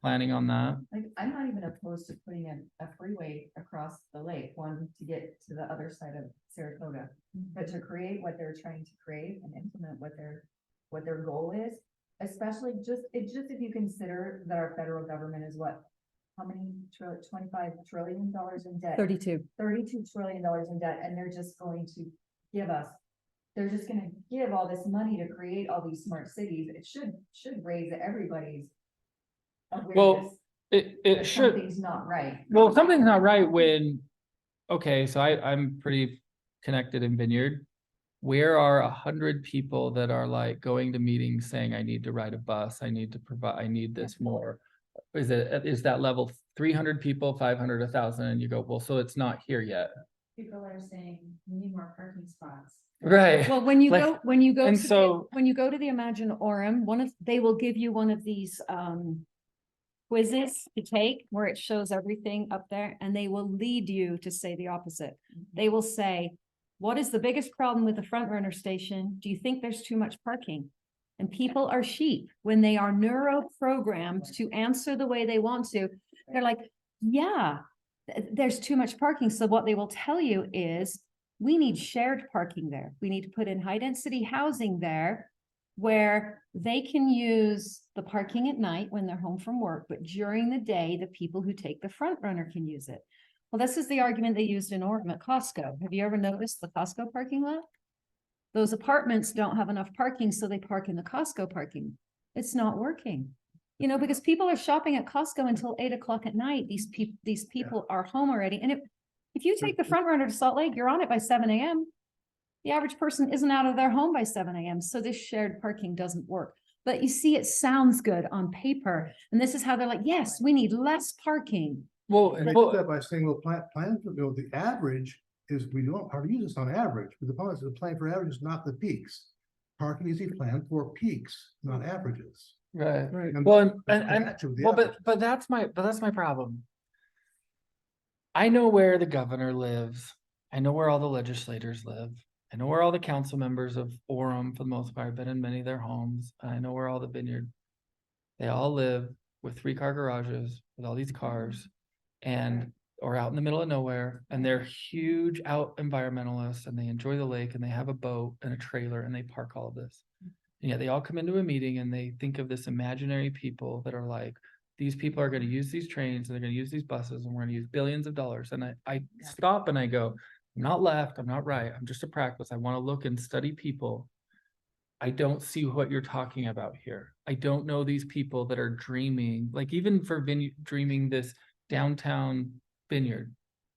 Planning on that? Like, I'm not even opposed to putting a freeway across the lake, one to get to the other side of Saratoga. But to create what they're trying to create and implement what their goal is, especially just if you consider that our federal government is what? How many $25 trillion in debt? 32. $32 trillion in debt, and they're just going to they're just gonna give all this money to create all these smart cities. It should raise everybody's awareness. Well, it that should. Something's not right. Well, something's not right when, okay, so I'm pretty connected in Vineyard. Where are 100 people that are like going to meetings saying, I need to ride a bus, I need to provide, I need this more? Is that level 300 people, 500, 1,000? And you go, well, so it's not here yet. People are saying we need more parking spots. Right. Well, when you Like, go, when you go, and to so- when you go to the Imagine Orem, they will give you one of these, quizzes to take where it shows everything up there, and they will lead you to say the opposite. They will say, what is the biggest problem with the front runner station? Do you think there's too much parking? And people are sheep when they are neuro-programmed to answer the way they want to. They're like, yeah, there's too much parking. So what they will tell you is, we need shared parking there. We need to put in high density housing there where they can use the parking at night when they're home from work, but during the day, the people who take the front runner can use it. Well, this is the argument they used in Orem at Costco. Have you ever noticed the Costco parking lot? Those apartments don't have enough parking, so they park in the Costco parking. It's not working. You know, because people are shopping at Costco until 8 o'clock at night. These people are home already. And if you take the front runner to Salt Lake, you're on it by 7 a.m. The average person isn't out of their home by 7 a.m. So this shared parking doesn't work. But you see, it sounds good on paper. And this is how they're like, yes, we need less parking. Well, Fix that by saying, well, plan for, the average is, we don't hardly use this on average, but the point is the plan for average is not the peaks. Parking is a plan for peaks, not averages. right. And Well, that's the well, average. but that's my problem. I know where the governor lives. I know where all the legislators live. I know where all the council members of Orem, for the most part, have been in many of their homes. I know where all the Vineyard, they all live with 3-car garages with all these cars, or out in the middle of nowhere, and they're huge out environmentalists, and they enjoy the lake, and they have a boat and a trailer, and they park all of this. And yet they all come into a meeting and they think of this imaginary people that are like, these people are going to use these trains, and they're going to use these buses, and we're going to use billions of dollars. And I stop and I go, I'm not left, I'm not right, I'm just a practice. I want to look and study people. I don't see what you're talking about here. I don't know these people that are dreaming, like even for dreaming this downtown Vineyard.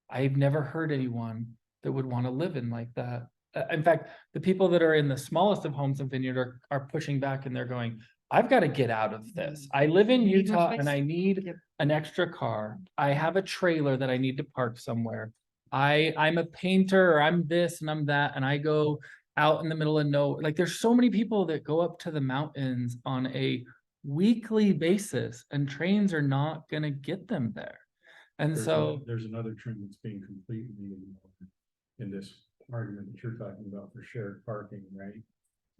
I've never heard anyone that would want to live in like that. In fact, the people that are in the smallest of homes in Vineyard are pushing back, and they're going, I've got to get out of this. I live in You need more Utah space. and I need Yep. an extra car. I have a trailer that I need to park somewhere. I'm a painter, or I'm this and I'm that, and I go out in the middle of nowhere. Like, there's so many people that go up to the mountains on a weekly basis, and trains are not gonna get them there. And so, There's another trend that's being completely ignored in this argument that you're talking about for shared parking, right?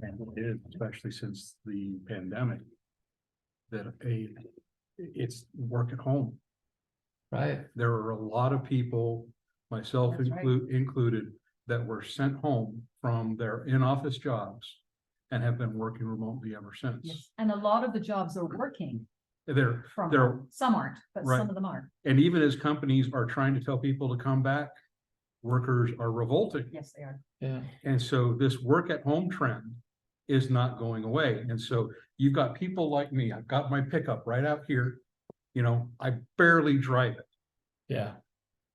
And it is, especially since the pandemic, that it's work at home. right, There are a lot of people, myself That's right. included, that were sent home from their in-office jobs and have been working remotely ever since. Yes. And a lot of the jobs are working They're, from they're, home. Some aren't, but Right. some of them are. and even as companies are trying to tell people to come back, workers are revolting. Yes, they are. yeah. And so this work at home trend is not going away. And so you've got people like me, I've got my pickup right out here. You know, I barely drive it Yeah.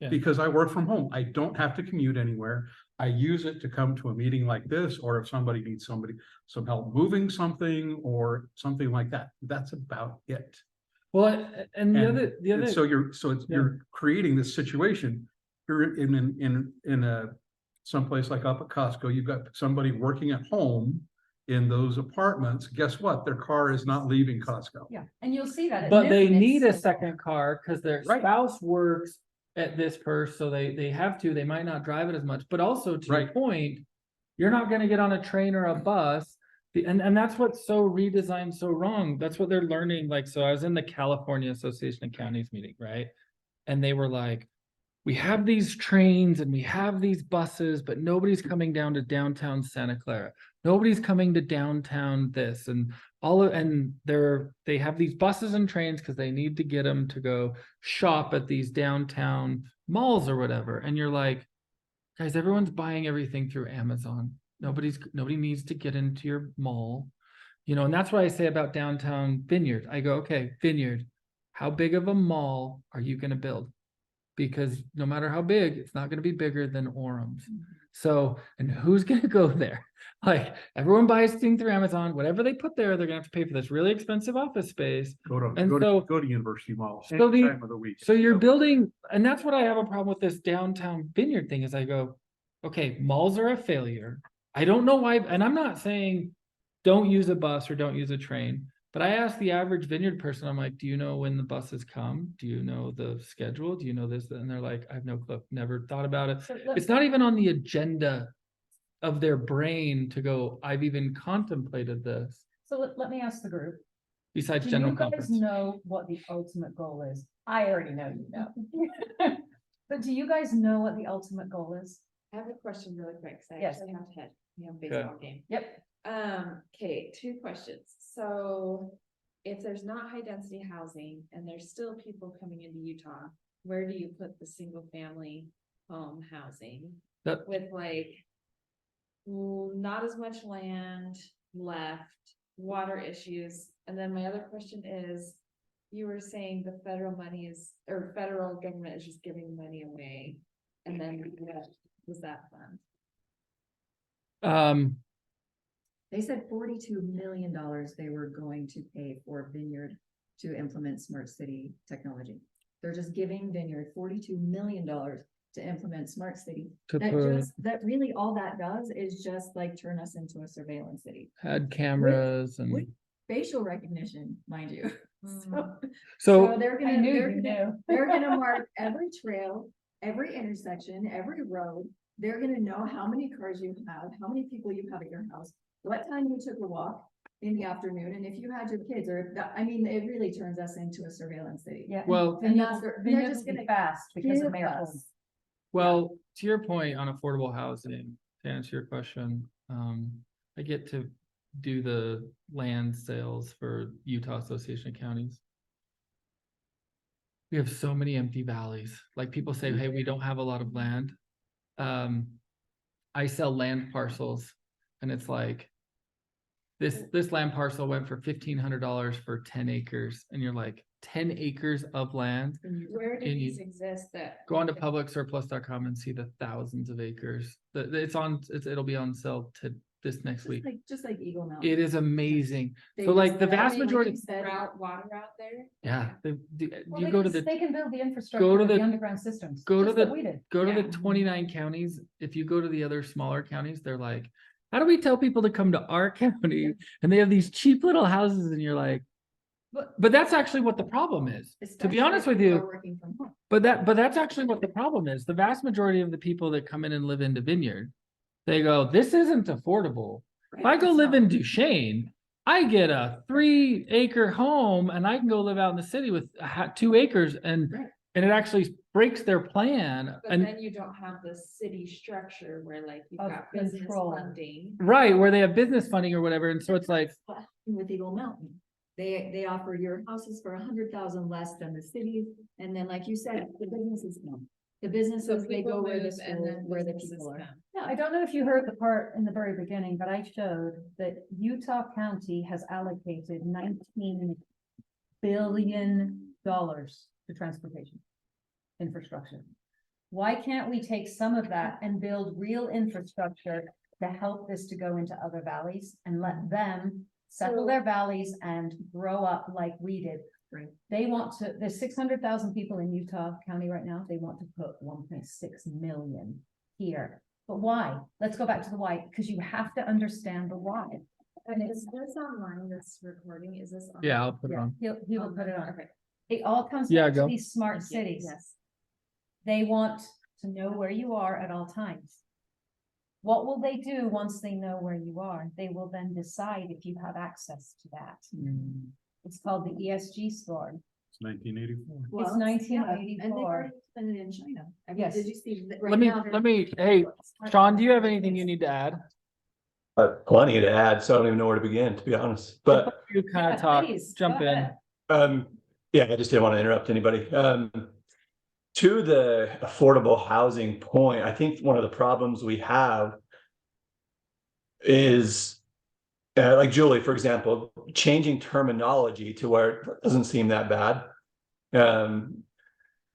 Yeah. because I work from home. I don't have to commute anywhere. I use it to come to a meeting like this, or if somebody needs some help moving something or something like that. That's about it. Well, and the other, And so you're Yeah. creating this situation. You're in a someplace like up at Costco, you've got somebody working at home in those apartments. Guess what? Their car is not leaving Costco. Yeah, and you'll see that. at but they noon, it's need a so- second car because their Right. spouse works at this purse, so they have to, they might not drive it as much, but also to your Right. point, you're not gonna get on a train or a bus. And that's what's so redesigned so wrong. That's what they're learning. Like, so I was in the California Association of Counties meeting, right? And they were like, we have these trains and we have these buses, but nobody's coming down to downtown Santa Clara. Nobody's coming to downtown this and they have these buses and trains because they need to get them to go shop at these downtown malls or whatever. And you're like, guys, everyone's buying everything through Amazon. Nobody needs to get into your mall, and that's what I say about downtown Vineyard. I go, okay, Vineyard, how big of a mall are you going to build? Because no matter how big, it's not going to be bigger than Orem's. So, and who's going to go there? Like, everyone buys things through Amazon. Whatever they put there, they're going to have to pay for this really expensive office space. Go And to University Mall so any the- time of the week. So you're building, and that's what I have a problem with this downtown Vineyard thing is I go, okay, malls are a failure. I don't know why, and I'm not saying don't use a bus or don't use a train, But I asked the average Vineyard person, I'm like, do you know when the buses come? Do you know the schedule? Do you know this? And they're like, I have no clue, never thought about it. So It's not even on the agenda of their brain to go, I've even contemplated this, let me ask the group. besides Do general you guys conference. know what the ultimate goal is? I already know you know. But do you guys know what the ultimate goal is? I have a question really quick, because I Yes. actually have to head, we have a baseball game. Yep. Okay, 2 questions. So if there's not high density housing and there's still people coming into Utah, where do you put the single family home housing That, with like not as much land left, water issues? And then my other question is, you were saying the federal money is, or federal government is just giving money away, and then what was that fund? They said $42 million they were going to pay for Vineyard to implement smart city technology. They're just giving Vineyard $42 million to implement smart city. to That put, just, that really all that does is just like turn us into a surveillance city. had cameras With and, facial recognition, mind you. So so, they're I gonna, knew they're you gonna, knew. they're gonna mark every trail, every intersection, every road. They're gonna know how many cars you have, how many people you have at your house, what time you took a walk in the afternoon, and if you had your kids, or if that, I mean, it really turns us into a surveillance city. Yeah. well, And Vineyard that's, will- they're Vineyard just will be gonna fast because of give Mayor us- Holmes. well, to your point on affordable housing, to answer your question, I get to do the land sales for Utah Association of Counties. We have so many empty valleys. Like people say, hey, we don't have a lot of land. I sell land parcels and it's like, this land parcel went for $1,500 for 10 acres. And you're like, 10 acres of land? Where do And these you exist that? go on to publicsurplus.com and see the thousands of acres. It'll be on sale to this next week. Just like Eagle Mountain. It is amazing. They So like just- the they- vast like majority, you said, Route water out there? yeah, Well, you they go to can- the. They can build the infrastructure to of the- the underground systems. go to just like the- we did. Go to the Yeah. 29 counties. If you go to the other smaller counties, they're like, how do we tell people to come to our county? And they have these cheap little houses and you're like, but that's actually what the problem is. To especially be honest if with people you, are working from home. but that's actually what the problem is. The vast majority of the people that come in and live into Vineyard, they go, this isn't affordable. If I go live in Duchesne, I get a 3-acre home and I can go live out in the city with 2 acres and Right. it actually breaks their plan. But And then you don't have the city structure where like you've Of got business control. funding. right, where they have business funding or whatever. And so it's like, With Eagle Mountain. They offer your houses for 100,000 less than the city, and then like you said, the businesses come. The So businesses, they people go where the move and school, then where the businesses people are. come. Yeah, I don't know if you heard the part in the very beginning, but I showed that Utah County has allocated $19 billion to transportation infrastructure. Why can't we take some of that and build real infrastructure to help this to go into other valleys and let them settle So- their valleys and grow up like we did? Right. They want to, there's 600,000 people in Utah County right now. They want to put 1.6 million here. But why? Let's go back to the why, because you have to understand the why. And is this online, this recording, is this? on? yeah, I'll put it Yeah, on. he will put it on. Okay. It all comes Yeah, back to go. these smart Thank you. cities. Yes. They want to know where you are at all times. What will they do once they know where you are? They will then decide if you have access to that. It's called the ESG score. It's 1984. Well, It's yeah, 1984. And they've already done it in China. I mean, Yes. did you see? that right Let me, now they're- hey, Sean, do you have anything you need to add? Plenty to add, so I don't even know where to begin, to be honest. But You kind Yeah, of talk, please, jump go in. ahead. yeah, I just didn't want to interrupt anybody. To the affordable housing point, I think one of the problems we have is, like Julie, for example, changing terminology to where it doesn't seem that bad.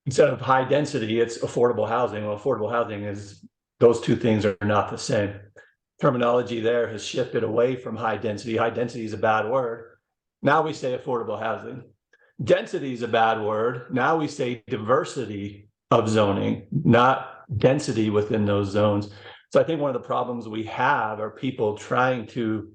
Instead of high density, it's affordable housing. Well, affordable housing is, those two things are not the same. Terminology there has shifted away from high density. High density is a bad word. Now we say affordable housing. Density is a bad word. Now we say diversity of zoning, not density within those zones. So I think one of the problems we have are people trying to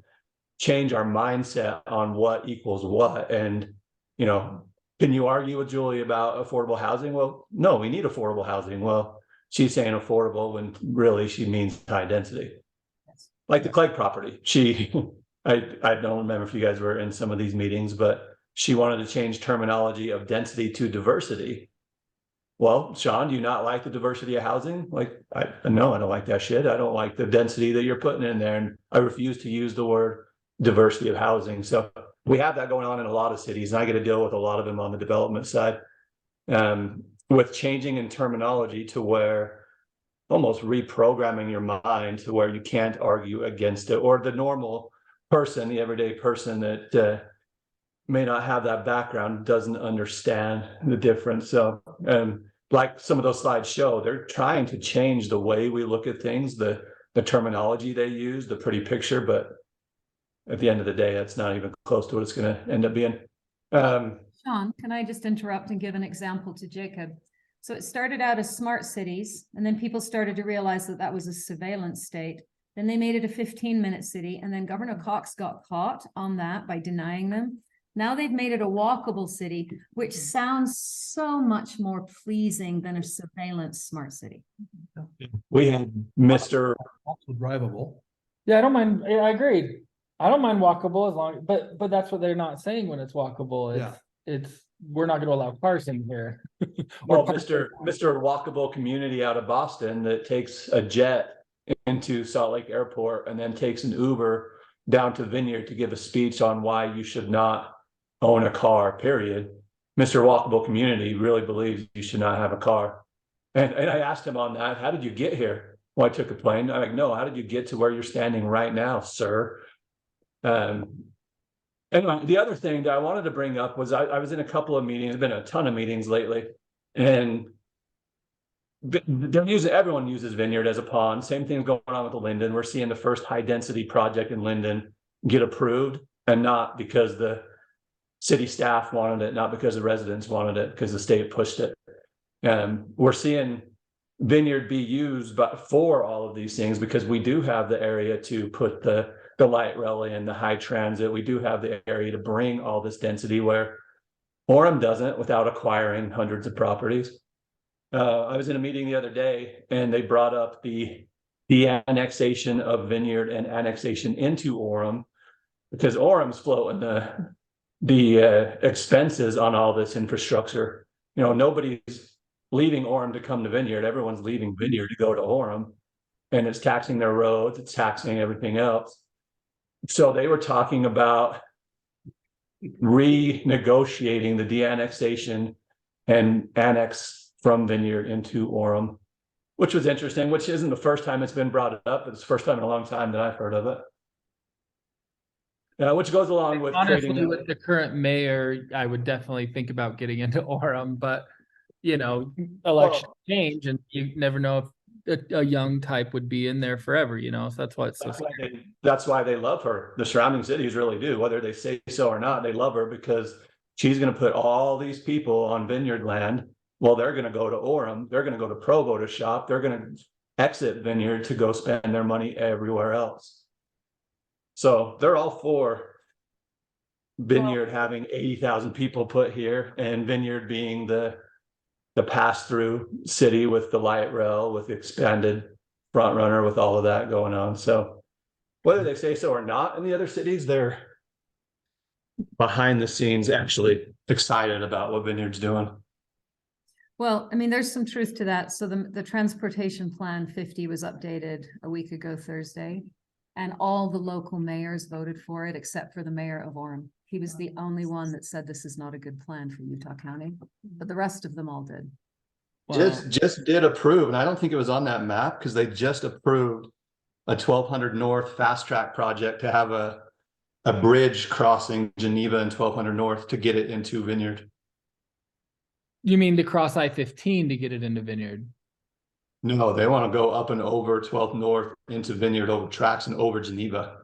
change our mindset on what equals what. And, you know, can you argue with Julie about affordable housing? Well, no, we need affordable housing. Well, she's saying affordable when really she means high density. Like the Clegg property. I don't remember if you guys were in some of these meetings, but she wanted to change terminology of density to diversity. Well, Sean, do you not like the diversity of housing? Like, no, I don't like that shit. I don't like the density that you're putting in there. And I refuse to use the word diversity of housing. So we have that going on in a lot of cities, and I get to deal with a lot of them on the development side, with changing in terminology to where almost reprogramming your mind to where you can't argue against it, or the normal person, the everyday person that may not have that background doesn't understand the difference. So, like some of those slides show, they're trying to change the way we look at things, the terminology they use, the pretty picture, but at the end of the day, that's not even close to what it's going to end up being. Sean, can I just interrupt and give an example to Jacob? So it started out as smart cities, and then people started to realize that that was a surveillance state. Then they made it a 15-minute city, and then Governor Cox got caught on that by denying them. Now they've made it a walkable city, which sounds so much more pleasing than a surveillance smart city. We had Mr. Also drivable. Yeah, I don't mind. I agree. I don't mind walkable as long, but that's what they're not saying when it's walkable. It's we're not going to allow cars in here. Well, Mr. Walkable community out of Boston that takes a jet into Salt Lake Airport and then takes an Uber down to Vineyard to give a speech on why you should not own a car, period. Mr. Walkable community really believes you should not have a car. And I asked him on that, how did you get here? Well, I took a plane. I'm like, no, how did you get to where you're standing right now, sir? Anyway, the other thing that I wanted to bring up was I was in a couple of meetings, been a ton of meetings lately, and everyone uses Vineyard as a pond. Same thing going on with the Linden. We're seeing the first high density project in Linden get approved, and not because the city staff wanted it, not because the residents wanted it, because the state pushed it. We're seeing Vineyard be used for all of these things because we do have the area to put the light rail in, the high transit. We do have the area to bring all this density where Orem doesn't without acquiring hundreds of properties. I was in a meeting the other day and they brought up the annexation of Vineyard and annexation into Orem, because Orem's floating the expenses on all this infrastructure. You know, nobody's leaving Orem to come to Vineyard. Everyone's leaving Vineyard to go to Orem, and it's taxing their roads. It's taxing everything else. So they were talking about renegotiating the de-annexation and annex from Vineyard into Orem, which was interesting, which isn't the first time it's been brought up. It's the first time in a long time that I've heard of it. Which goes along with honestly, with the current mayor, I would definitely think about getting into Orem, but you know, election change, and you never know if a young type would be in there forever, you know, so that's why it's so scary. That's why they love her. The surrounding cities really do, whether they say so or not. They love her because she's going to put all these people on Vineyard land. Well, they're going to go to Orem. They're going to go to Provo to shop. They're going to exit Vineyard to go spend their money everywhere else. So they're all for Vineyard having 80,000 people put here, and Vineyard being the pass-through city with the light rail, with expanded front runner, with all of that going on. So whether they say so or not in the other cities, they're behind the scenes actually excited about what Vineyard's doing. Well, I mean, there's some truth to that. So the transportation plan 50 was updated a week ago Thursday, and all the local mayors voted for it except for the mayor of Orem. He was the only one that said this is not a good plan for Utah County, but the rest of them all did. Just did approve, and I don't think it was on that map because they just approved a 1200 North fast track project to have a bridge crossing Geneva and 1200 North to get it into Vineyard. You mean to cross I-15 to get it into Vineyard? No, they want to go up and over 12th North into Vineyard, over tracks and over Geneva.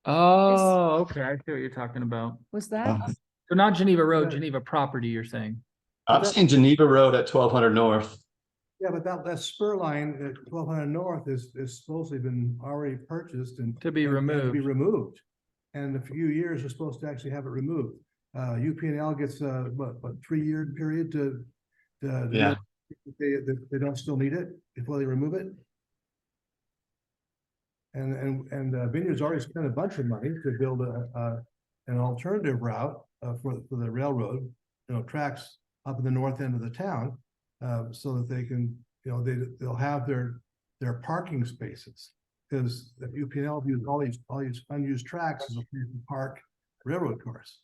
Oh, okay. I see what you're talking about. Was that? So not Geneva Road, Geneva property, you're saying? I'm saying Geneva Road at 1200 North. Yeah, but that spur line at 1200 North is supposedly been already purchased and. To be and to Be removed. removed. And in a few years, they're supposed to actually have it removed. UP&L gets what 3-year period to. Yeah. If they don't still need it before they remove it. And Vineyard's already spent a bunch of money to build an alternative route for the railroad, tracks up in the north end of the town, so that they can, they'll have their parking spaces. Because the UP&L views all these unused tracks as a place to park railroad cars.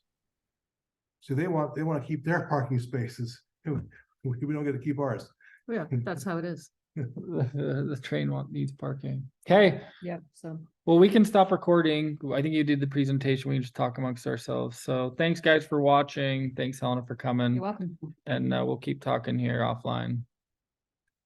So they want to keep their parking spaces. We don't get to keep ours. Yeah, that's how it is. The train needs parking. Okay, Yeah, so. well, we can stop recording. I think you did the presentation. We can just talk amongst ourselves. So thanks guys for watching. Thanks Helena for coming. You're welcome. And we'll keep talking here offline.